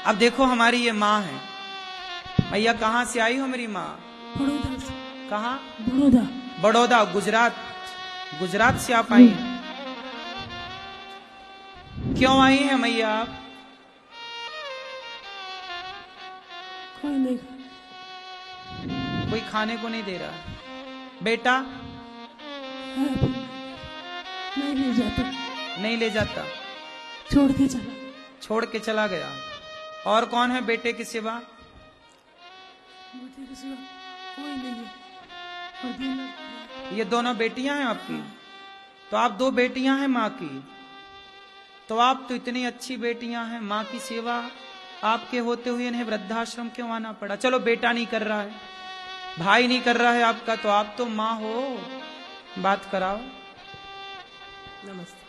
अब देखो हमारी ये माँ है। भैया कहाँ से आई हो मेरी माँ? बड़ौदा से। कहाँ? बड़ौदा। बड़ौदा, गुजरात। गुजरात से आप आई हैं? क्यों आई हैं मैया आप? कोई नहीं। कोई खाने को नहीं दे रहा? बेटा नहीं ले जाता। नहीं ले जाता, छोड़ के चला। छोड़ के चला गया। और कौन है बेटे के सिवा? बेटे के सिवा कोई नहीं है। और ये दोनों बेटियां हैं आपकी? तो आप दो बेटियां हैं माँ की। तो आप तो इतनी अच्छी बेटियां हैं, माँ की सेवा आपके होते हुए इन्हें वृद्धाश्रम क्यों आना पड़ा? चलो बेटा नहीं कर रहा है, भाई नहीं कर रहा है आपका, तो आप तो माँ हो, बात कराओ। नमस्ते।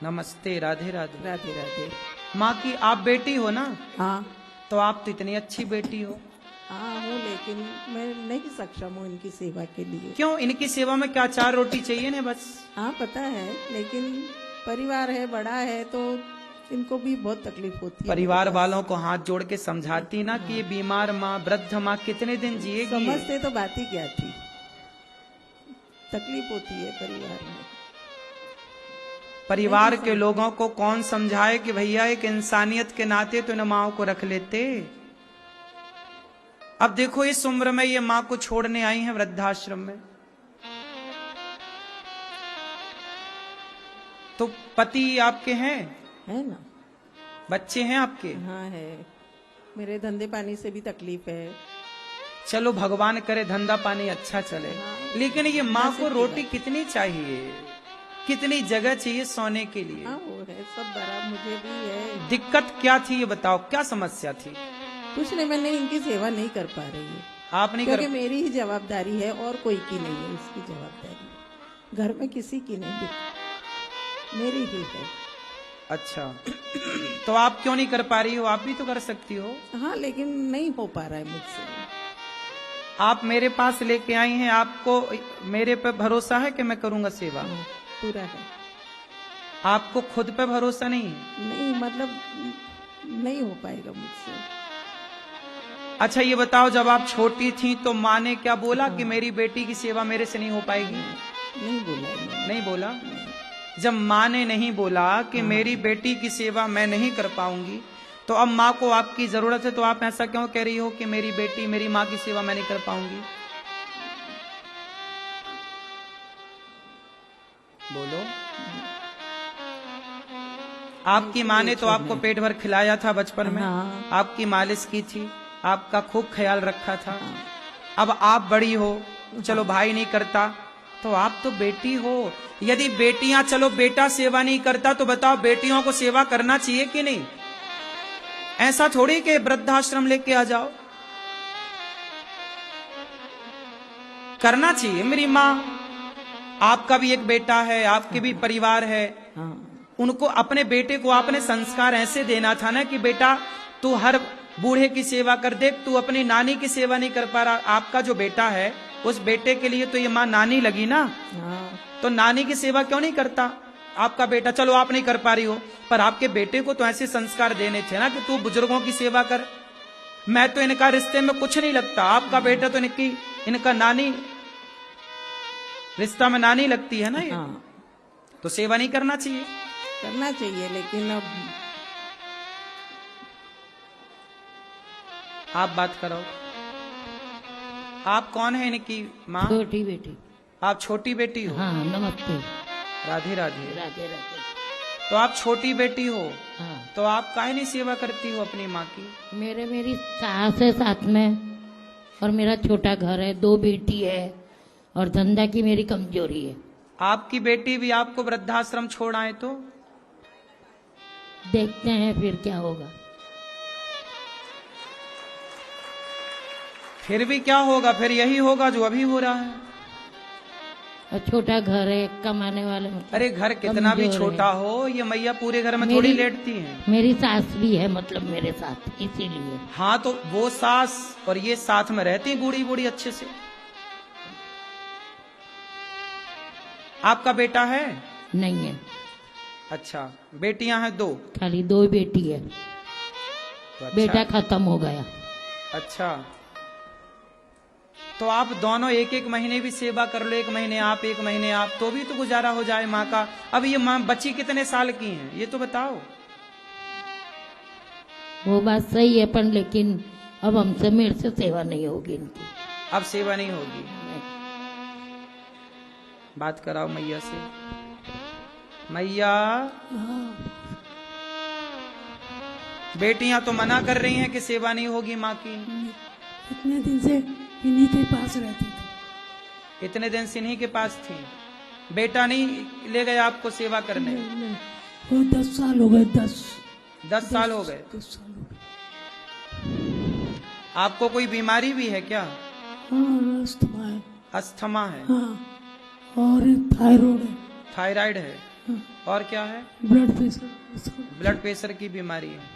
नमस्ते, राधे राधे। राधे राधे। माँ की आप बेटी हो ना? हाँ तो आप तो इतनी अच्छी बेटी हो। हाँ हूँ, लेकिन मैं नहीं सक्षम हूँ इनकी सेवा के लिए। क्यों? इनकी सेवा में क्या 4 रोटी चाहिए ना बस? हाँ पता है, लेकिन परिवार है, बड़ा है, तो इनको भी बहुत तकलीफ होती है। परिवार वालों को हाथ जोड़ के समझाती ना कि ये बीमार माँ, वृद्ध माँ कितने दिन जिएगी? समझते तो बात ही क्या थी। तकलीफ होती है परिवार में। परिवार के लोगों को कौन समझाए कि भैया एक इंसानियत के नाते तो इन माओ को रख लेते। अब देखो इस उम्र में ये माँ को छोड़ने आई हैं वृद्धाश्रम में। तो पति आपके हैं? है ना। बच्चे हैं आपके? हाँ है। मेरे धंधे पानी से भी तकलीफ है। चलो भगवान करे धंधा पानी अच्छा चले। हाँ। लेकिन ये माँ को नसीब की रोटी बात। कितनी चाहिए, कितनी जगह चाहिए सोने के लिए? हाँ वो है, सब बड़ा मुझे भी है। दिक्कत क्या थी ये बताओ, क्या समस्या थी? कुछ नहीं, मैंने इनकी सेवा नहीं कर पा रही है। आप नहीं कर? क्योंकि मेरी ही जवाबदारी है और कोई की नहीं है इसकी जवाबदारी। घर में किसी की नहीं, मेरी ही है। अच्छा तो आप क्यों नहीं कर पा रही हो? आप भी तो कर सकती हो। हाँ लेकिन नहीं हो पा रहा है मुझसे। आप मेरे पास लेके आई हैं, आपको मेरे पे भरोसा है कि मैं करूंगा सेवा? हाँ, पूरा है। आपको खुद पे भरोसा नहीं? नहीं मतलब नहीं हो पाएगा मुझसे। अच्छा ये बताओ, जब आप छोटी थी तो माँ ने क्या बोला कि मेरी बेटी की सेवा मेरे से नहीं हो पाएगी? नहीं बोला मैंने। नहीं बोला। जब माँ ने नहीं बोला कि मेरी बेटी की सेवा मैं नहीं कर पाऊंगी, तो अब माँ को आपकी जरूरत है, तो आप ऐसा क्यों कह रही हो कि मेरी बेटी, मेरी माँ की सेवा मैं नहीं कर पाऊंगी? बोलो। आपकी माँ ने तो आपको पेट भर खिलाया था बचपन में। हाँ। आपकी मालिश की थी, आपका खूब ख्याल रखा था। अब आप बड़ी हो, चलो भाई नहीं करता, तो आप तो बेटी हो। यदि बेटियां, चलो बेटा सेवा नहीं करता, तो बताओ बेटियों को सेवा करना चाहिए कि नहीं? ऐसा थोड़ी कि वृद्धाश्रम लेके आ जाओ, करना चाहिए। मेरी माँ, आपका भी एक बेटा है, आपके भी परिवार है। हाँ। उनको, अपने बेटे को आपने संस्कार ऐसे देना था ना कि बेटा तू हर बूढ़े की सेवा कर। देख तू अपनी नानी की सेवा नहीं कर पा रहा, आपका जो बेटा है उस बेटे के लिए तो ये माँ नानी लगी ना। हाँ। तो नानी की सेवा क्यों नहीं करता आपका बेटा? चलो आप नहीं कर पा रही हो, पर आपके बेटे को तो ऐसे संस्कार देने थे ना कि तू बुजुर्गों की सेवा कर। मैं तो इनका रिश्ते में कुछ नहीं लगता, आपका बेटा तो इनका नानी, रिश्ता में नानी लगती है ना ये। हाँ। तो सेवा नहीं करना चाहिए? करना चाहिए, लेकिन अब आप बात करो। आप कौन है इनकी माँ? छोटी बेटी। आप छोटी बेटी हो? हाँ नमस्ते। राधे राधे। राधे राधे। तो आप छोटी बेटी हो, हाँ। तो आप काहे नहीं सेवा करती हो अपनी माँ की? मेरी सास है साथ में, और मेरा छोटा घर है, 2 बेटी है, और धंधा की मेरी कमजोरी है। आपकी बेटी भी आपको वृद्धाश्रम छोड़ आए तो? देखते हैं फिर क्या होगा। फिर भी क्या होगा? फिर यही होगा जो अभी हो रहा है। और छोटा घर है, कमाने वाले मतलब अरे घर कितना भी कमजोर छोटा है। हो, ये मैया पूरे घर में थोड़ी लेटती हैं। मेरी सास भी है मतलब मेरे साथ, इसीलिए। हाँ तो वो सास और ये साथ में रहती बूढ़ी बूढ़ी अच्छे से। आपका बेटा है? नहीं है। अच्छा, बेटियां हैं 2? खाली 2 बेटी है। तो बेटा खत्म हो गया। अच्छा, तो आप दोनों एक एक महीने भी सेवा कर लो, एक महीने आप एक महीने आप, तो भी तो गुजारा हो जाए माँ का। अब ये माँ बच्ची कितने साल की हैं ये तो बताओ। वो बात सही है, पर लेकिन अब हमसे मेरे से सेवा नहीं होगी इनकी। अब सेवा नहीं होगी, बात कराओ मैया से। मैया, बेटियां तो मना कर रही हैं कि सेवा नहीं होगी माँ की। इतने दिन से इन्हीं के पास रहती थी। इतने दिन से इन्हीं के पास थी, बेटा नहीं ले गया आपको सेवा करने? नहीं, वो 10 साल हो गए। 10 साल हो गए। 10 साल हो गए। आपको कोई बीमारी भी है क्या? हाँ, अस्थमा है। अस्थमा है? हाँ, और थायराइड है। थायराइड है? हाँ, और क्या है? Blood pressure. ब्लड प्रेशर की बीमारी है।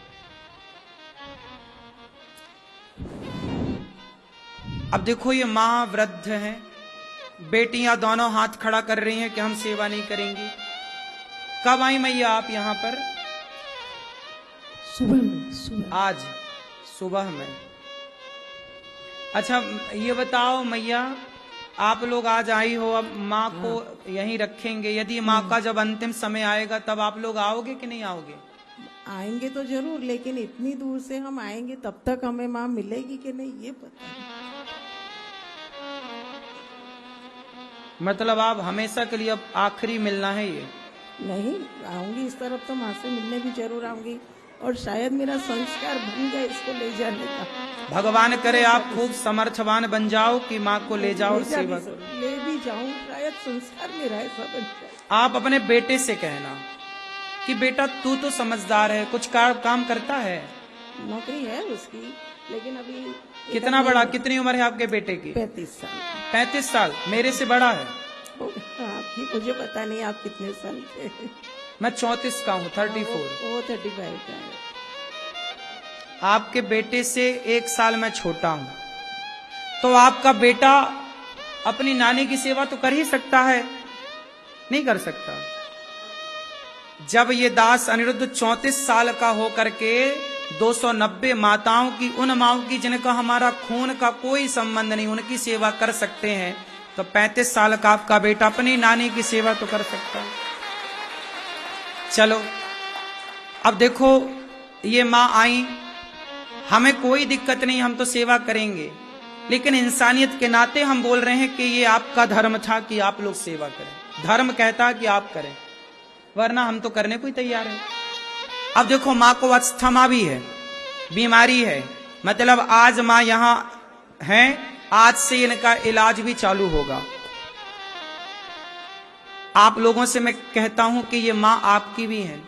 अब देखो ये माँ वृद्ध है, बेटियां दोनों हाथ खड़ा कर रही हैं कि हम सेवा नहीं करेंगी। कब आई मैया आप यहाँ पर? सुबह। आज सुबह में। अच्छा ये बताओ मैया, आप लोग आज आई हो, अब माँ को यहीं रखेंगे, यदि माँ का जब अंतिम समय आएगा तब आप लोग आओगे कि नहीं आओगे? आएंगे तो जरूर, लेकिन इतनी दूर से हम आएंगे तब तक हमें माँ मिलेगी कि नहीं ये पता नहीं। मतलब आप हमेशा के लिए अब आखिरी मिलना है ये? नहीं, आऊंगी इस तरफ तो माँ से मिलने भी जरूर आऊंगी, और शायद मेरा संस्कार बन जाए इसको ले जाने का। भगवान करे आप खूब समर्थवान बन जाओ कि माँ को ले जाओ और सेवा करो। ले भी जाऊं, शायद संस्कार मेरा ऐसा बन जाए। आप अपने बेटे से कहना कि बेटा तू तो समझदार है, कुछ काम करता है, नौकरी है उसकी, लेकिन अभी कितना बड़ा, कितनी उम्र है आपके बेटे की? 35 साल। 35 साल, मेरे से बड़ा है। आपकी मुझे पता नहीं आप कितने साल के हैं। मैं 34 का हूँ, 34। वो 35 का है। आपके बेटे से 1 साल मैं छोटा हूं, तो आपका बेटा अपनी नानी की सेवा तो कर ही सकता है, नहीं कर सकता? जब ये दास अनिरुद्ध 34 साल का होकर के 290 माताओं की, उन माओं की जिनका हमारा खून का कोई संबंध नहीं, उनकी सेवा कर सकते हैं, तो 35 साल का आपका बेटा अपनी नानी की सेवा तो कर सकता है। चलो अब देखो ये माँ आई, हमें कोई दिक्कत नहीं, हम तो सेवा करेंगे, लेकिन इंसानियत के नाते हम बोल रहे हैं कि ये आपका धर्म था कि आप लोग सेवा करें। धर्म कहता है कि आप करें, वरना हम तो करने को ही तैयार है। अब देखो माँ को अस्थमा भी है, बीमारी है, मतलब आज माँ यहाँ हैं, आज से इनका इलाज भी चालू होगा। आप लोगों से मैं कहता हूं कि ये माँ आपकी भी है।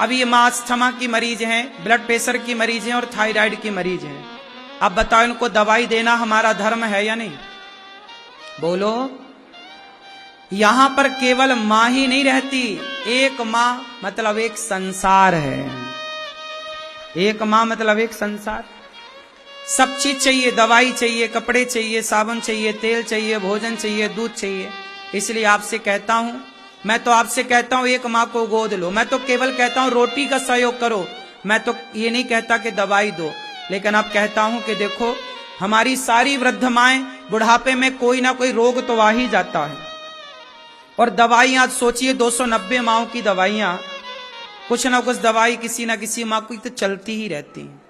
अब ये माँ अस्थमा की मरीज हैं, ब्लड प्रेशर की मरीज हैं और थायराइड की मरीज हैं। अब बताओ इनको दवाई देना हमारा धर्म है या नहीं? बोलो। यहां पर केवल माँ ही नहीं रहती, एक माँ मतलब एक संसार है। एक माँ मतलब एक संसार। सब चीज चाहिए, दवाई चाहिए, कपड़े चाहिए, साबुन चाहिए, तेल चाहिए, भोजन चाहिए, दूध चाहिए। इसलिए आपसे कहता हूं, मैं तो आपसे कहता हूं एक माँ को गोद लो। मैं तो केवल कहता हूं रोटी का सहयोग करो, मैं तो ये नहीं कहता कि दवाई दो। लेकिन अब कहता हूं कि देखो हमारी सारी वृद्ध माएं बुढ़ापे में कोई ना कोई रोग तो आ ही जाता है, और दवाइयां सोचिए 290 माओं की दवाइयां, कुछ ना कुछ दवाई किसी ना किसी माँ को तो चलती ही रहती है।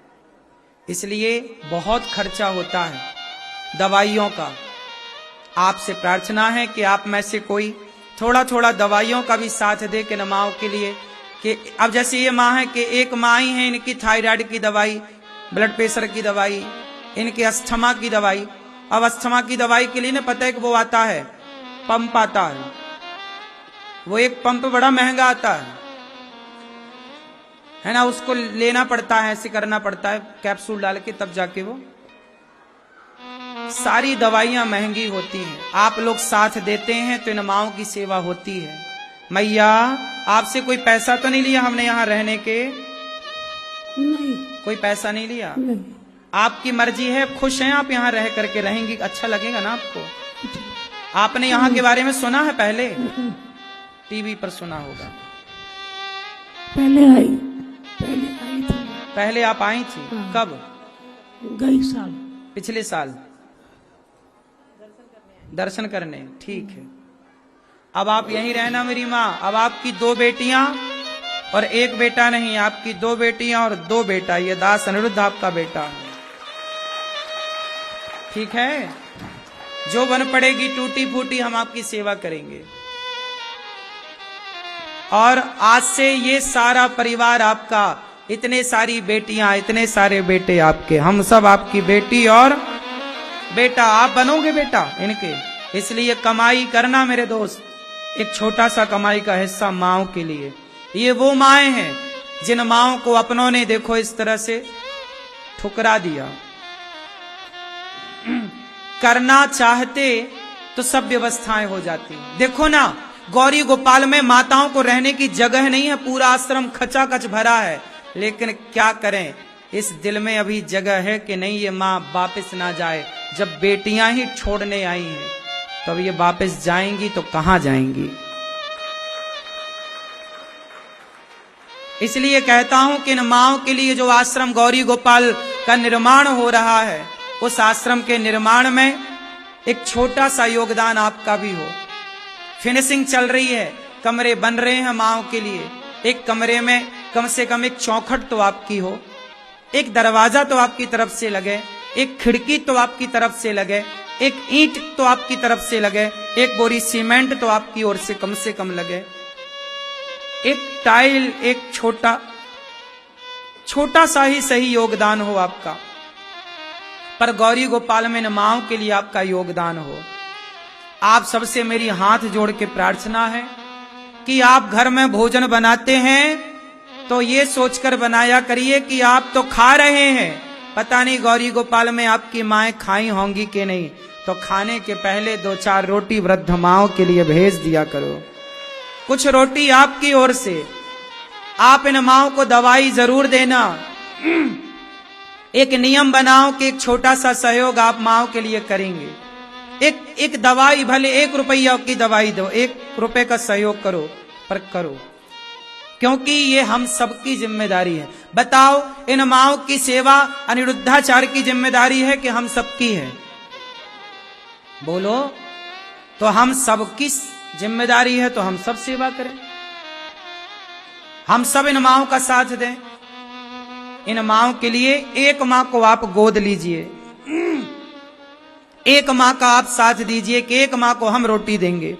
इसलिए बहुत खर्चा होता है दवाइयों का। आपसे प्रार्थना है कि आप में से कोई थोड़ा थोड़ा दवाइयों का भी साथ दे के माओं के लिए। कि अब जैसे ये माँ है कि एक माँ ही है, इनकी थायराइड की दवाई, ब्लड प्रेशर की दवाई, इनके अस्थमा की दवाई। अब अस्थमा की दवाई के लिए ना पता है कि वो आता है, पंप आता है, वो एक पंप बड़ा महंगा आता है ना, उसको लेना पड़ता है, ऐसे करना पड़ता है कैप्सूल डाल के, तब जाके वो सारी दवाइयां महंगी होती हैं। आप लोग साथ देते हैं तो इन माओं की सेवा होती है। मैया आपसे कोई पैसा तो नहीं लिया हमने यहाँ रहने के? नहीं, कोई पैसा नहीं लिया। नहीं। आपकी मर्जी है, खुश हैं आप यहाँ रह करके, रहेंगी, अच्छा लगेगा ना आपको? आपने यहाँ के बारे में सुना है पहले? टीवी पर सुना होगा। पहले आई थी। पहले आप आई थी? हाँ। कब? गई साल। पिछले साल दर्शन करने। ठीक है, अब आप यहीं रहना मेरी माँ। अब आपकी 2 बेटियां और 1 बेटा नहीं, आपकी 2 बेटियां और 2 बेटा। ये दास अनिरुद्ध आपका बेटा है। ठीक है, जो बन पड़ेगी टूटी फूटी हम आपकी सेवा करेंगे। और आज से ये सारा परिवार आपका, इतने सारी बेटियां, इतने सारे बेटे आपके, हम सब आपकी बेटी और बेटा। आप बनोगे बेटा इनके। इसलिए कमाई करना मेरे दोस्त, एक छोटा सा कमाई का हिस्सा माओ के लिए। ये वो माएं हैं जिन माओं को अपनों ने देखो इस तरह से ठुकरा दिया। करना चाहते तो सब व्यवस्थाएं हो जाती। देखो ना, गौरी गोपाल में माताओं को रहने की जगह नहीं है, पूरा आश्रम खचाखच भरा है। लेकिन क्या करें, इस दिल में अभी जगह है कि नहीं ये माँ वापस ना जाए। जब बेटियां ही छोड़ने आई हैं तो अब ये वापस जाएंगी तो कहां जाएंगी। इसलिए कहता हूं कि इन माओं के लिए जो आश्रम गौरी गोपाल का निर्माण हो रहा है, उस आश्रम के निर्माण में एक छोटा सा योगदान आपका भी हो। फिनिशिंग चल रही है, कमरे बन रहे हैं माओं के लिए। एक कमरे में कम से कम एक चौखट तो आपकी हो, एक दरवाजा तो आपकी तरफ से लगे, एक खिड़की तो आपकी तरफ से लगे, एक ईंट तो आपकी तरफ से लगे, एक बोरी सीमेंट तो आपकी ओर से कम लगे, एक टाइल, एक छोटा सा ही सही योगदान हो आपका। पर गौरी गोपाल में माओं के लिए आपका योगदान हो। आप सबसे मेरी हाथ जोड़ के प्रार्थना है कि आप घर में भोजन बनाते हैं तो ये सोचकर बनाया करिए कि आप तो खा रहे हैं, पता नहीं गौरी गोपाल में आपकी माएं खाई होंगी कि नहीं। तो खाने के पहले 2-4 रोटी वृद्ध माओं के लिए भेज दिया करो, कुछ रोटी आपकी ओर से। आप इन माओं को दवाई जरूर देना। एक नियम बनाओ कि एक छोटा सा सहयोग आप माओं के लिए करेंगे। एक दवाई, भले 1 रुपया की दवाई दो, 1 रुपए का सहयोग करो, पर करो, क्योंकि ये हम सबकी जिम्मेदारी है। बताओ, इन माओं की सेवा अनिरुद्धाचार्य की जिम्मेदारी है कि हम सबकी है? बोलो। तो हम सबकी जिम्मेदारी है तो हम सब सेवा करें, हम सब इन माओं का साथ दें। इन माओं के लिए एक मां को आप गोद लीजिए, एक मां का आप साथ दीजिए कि एक मां को हम रोटी देंगे,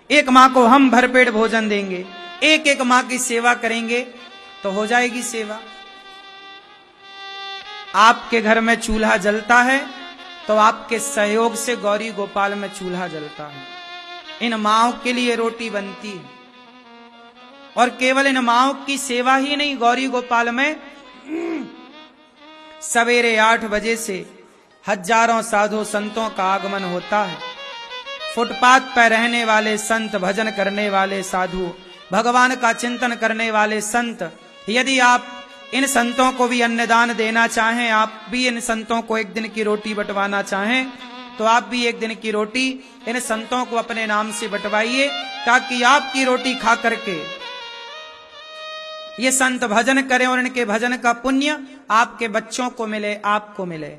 एक मां को हम भरपेट भोजन देंगे, एक एक मां की सेवा करेंगे तो हो जाएगी सेवा। आपके घर में चूल्हा जलता है तो आपके सहयोग से गौरी गोपाल में चूल्हा जलता है। इन माओं के लिए रोटी बनती है। और केवल इन माओं की सेवा ही नहीं, गौरी गोपाल में सवेरे 8 बजे से हजारों साधु संतों का आगमन होता है। फुटपाथ पर रहने वाले संत, भजन करने वाले साधु, भगवान का चिंतन करने वाले संत, यदि आप इन संतों को भी अन्नदान देना चाहें, आप भी इन संतों को एक दिन की रोटी बंटवाना चाहें, तो आप भी एक दिन की रोटी इन संतों को अपने नाम से बंटवाइए, ताकि आपकी रोटी खा करके ये संत भजन करें और इनके भजन का पुण्य आपके बच्चों को मिले, आपको मिले।